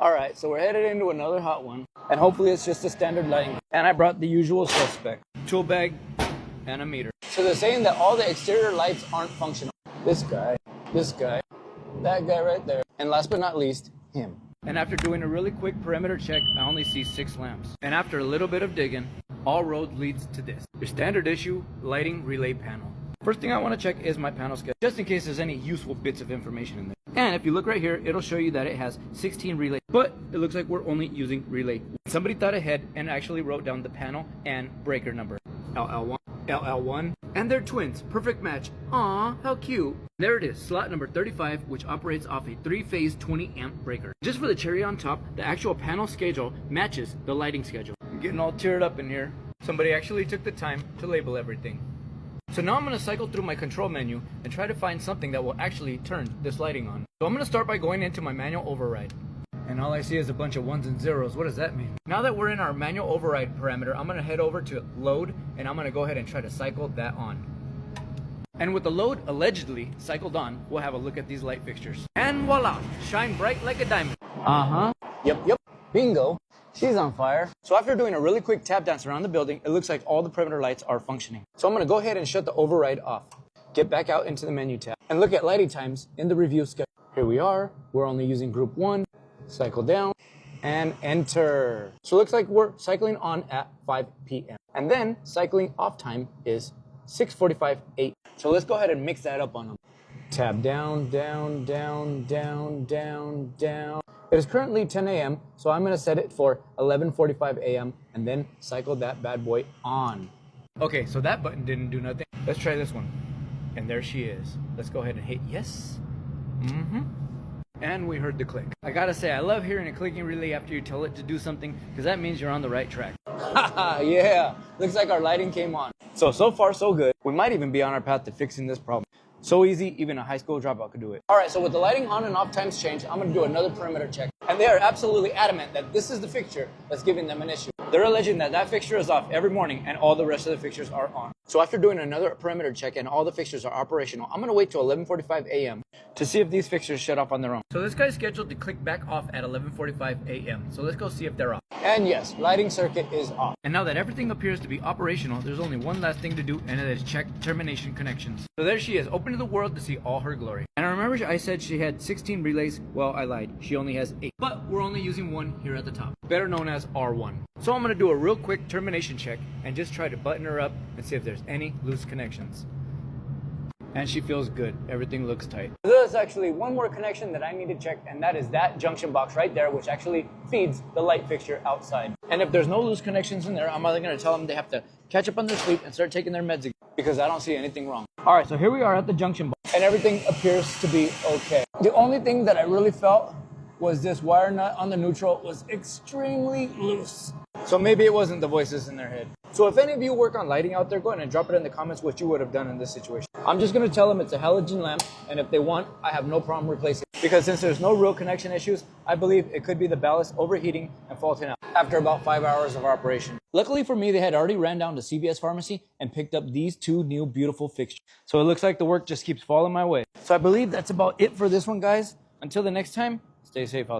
Alright, so we're headed into another hot one. And hopefully it's just a standard lighting. And I brought the usual suspect. Tool bag and a meter. So they're saying that all the exterior lights aren't functional. This guy, that guy right there. And last but not least, him. And after doing a really quick perimeter check, I only see 6 lamps. And after a little bit of digging, all road leads to this. Your standard issue lighting relay panel. First thing I want to check is my panel schedule, just in case there's any useful bits of information in there. And if you look right here, it'll show you that it has 16 relays, but it looks like we're only using relay. Somebody thought ahead and actually wrote down the panel and breaker number. LL1, LL1, and they're twins. Perfect match. Aw, how cute. There it is, slot number 35, which operates off a 3-phase 20 amp breaker. Just for the cherry on top, the actual panel schedule matches the lighting schedule. I'm getting all teared up in here. Somebody actually took the time to label everything. So now I'm going to cycle through my control menu and try to find something that will actually turn this lighting on. So I'm going to start by going into my manual override. And all I see is a bunch of 1s and 0s. What does that mean? Now that we're in our manual override parameter, I'm going to head over to load and I'm going to go ahead and try to cycle that on. And with the load allegedly cycled on, we'll have a look at these light fixtures. And voila! Shine bright like a diamond. Uh-huh. Yep. Bingo. She's on fire. So after doing a really quick tap dance around the building, it looks like all the perimeter lights are functioning. So I'm going to go ahead and shut the override off. Get back out into the menu tab and look at lighting times in the review schedule. Here we are. We're only using group 1. Cycle down and enter. So it looks like we're cycling on at 5 p.m. And then cycling off time is 6:45 a.m. So let's go ahead and mix that up on them. Tab down, down, down, down, down, down. It is currently 10 a.m., so I'm going to set it for 11:45 a.m. and then cycle that bad boy on. Okay, so that button didn't do nothing. Let's try this one. And there she is. Let's go ahead and hit yes. And we heard the click. I gotta say, I love hearing a clicking relay after you tell it to do something, because that means you're on the right track. Haha, yeah. Looks like our lighting came on. So far so good. We might even be on our path to fixing this problem. So easy, even a high school dropout could do it. Alright, so with the lighting on and off times changed, I'm going to do another perimeter check. And they are absolutely adamant that this is the fixture that's giving them an issue. They're alleging that that fixture is off every morning and all the rest of the fixtures are on. So after doing another perimeter check and all the fixtures are operational, I'm going to wait till 11:45 a.m. to see if these fixtures shut off on their own. So this guy's scheduled to click back off at 11:45 a.m. So let's go see if they're off. And yes, lighting circuit is off. And now that everything appears to be operational, there's only one last thing to do, and it is check termination connections. So there she is, open to the world to see all her glory. And I remember I said she had 16 relays. Well, I lied. She only has 8. But we're only using one here at the top, better known as R1. So I'm going to do a real quick termination check and just try to button her up and see if there's any loose connections. And she feels good. Everything looks tight. There's actually one more connection that I need to check, and that is that junction box right there, which actually feeds the light fixture outside. And if there's no loose connections in there, I'm either going to tell them they have to catch up on their sleep and start taking their meds again, because I don't see anything wrong. All right, so here we are at the junction box, and everything appears to be okay. The only thing that I really felt was this wire nut on the neutral was extremely loose. So maybe it wasn't the voices in their head. So if any of you work on lighting out there, go ahead and drop it in the comments what you would have done in this situation. I'm just going to tell them it's a halogen lamp, and if they want, I have no problem replacing it. Because since there's no real connection issues, I believe it could be the ballast overheating and faulting out after about 5 hours of operation. Luckily for me, they had already ran down to CVS Pharmacy and picked up these 2 new beautiful fixtures. So it looks like the work just keeps falling my way. So I believe that's about it for this one, guys. Until the next time, stay safe out there.